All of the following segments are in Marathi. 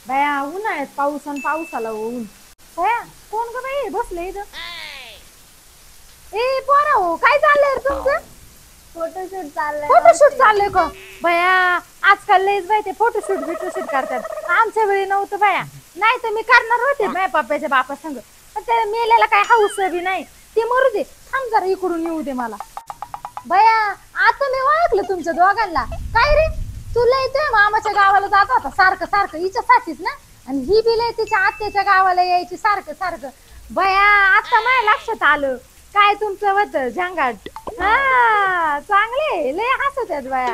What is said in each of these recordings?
बाया उन्हाळ्यात पाऊस आणि पावसाला ऊन. बाया कोण ग बाई बसले इथं? ए पोरा हो काय चाललंय रे तुमचं? फोटोशूट चाललंय फोटोशूट चाललंय का? बाया आजकाल लयच बाई ते फोटोशूट बिटोशूट करतात. आमच्या वेळी नव्हतं बाया. नाही तर मी करणार होते माझ्या पप्पाच्या बापा संग. पण त्या मेल्याला काय हौस बी नाही. ते मरू दे. थांब जरा इकडून येऊ दे मला. बया आता मी ओळखलं तुमच्या दोघांना. काय रे तुला येतोय मामाच्या गावाला जात होता सारखं सारखं हिच्यासाठीच ना. आणि ही बी लय तिच्या आत्याच्या गावाला यायची सारखं सारखं. बया आता माझ्या लक्षात आलं काय तुमचं होतं झंगाट. हा चांगले लय हसत आहेत बया.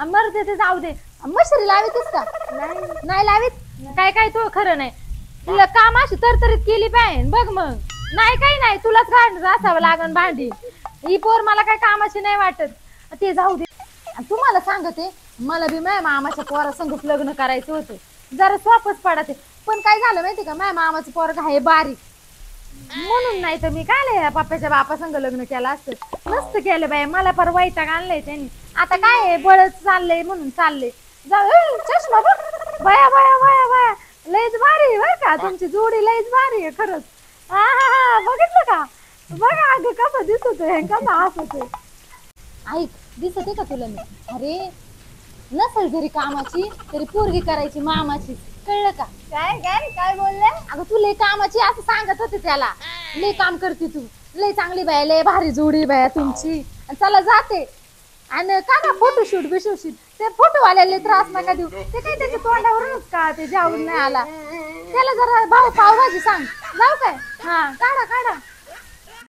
मरते ते जाऊ दे. मशरी लावितस का? नाही लावित. काय काय तो खरं नाही. तुला काम अशी तरतरीत केली पाहिजे बघ मग. नाही काही नाही तुलाच घाण असावं लागन भांडी. ही पोर मला काय कामाची नाही वाटत. ते जाऊ दे. तुम्हाला सांगते मला बी माझ्या मामाच्या पोरा संगच लग्न करायचं होतं. जरा सोपच पडते. पण काय झालं माहिती का माझ्या मामाचं पोरग आहे बारीक. म्हणून नाही तर मी काय पप्पाच्या बापा संग लग्न केलं असतं. मस्त केलं बाय. मला पर वैताग आणलंय त्यांनी. आता काय बळच चाललंय म्हणून चाललंय. जाऊ चष्मा बघ. बया बया बया बया लयच भारी बर का तुमची जोडी लयच भारी आहे खरंच. हा हा हा बघितलं का? बघा अगं कसं दिसत आहे कसं हसत आहे. ऐक दिसते का तुला मी? अरे नसेल जरी कामाची तरी पोरगी करायची मामाची. कळलं का? काय काय काय बोलले? अगं तू लय कामाची असं सांगत होते त्याला. लय काम करते तू. लय चांगली बाय लय भारी जोडी बाय तुमची. चला जाते आणि का ना फोटोशूट बिशूट. ते फोटोवाल्याला त्रास नका देऊ. ते काही त्याच्या तोंडावरूनच का ते जाऊन नाही आला. त्याला जरा भाऊ पावभाजी सांग. जाऊ काय? हा काढा काढा.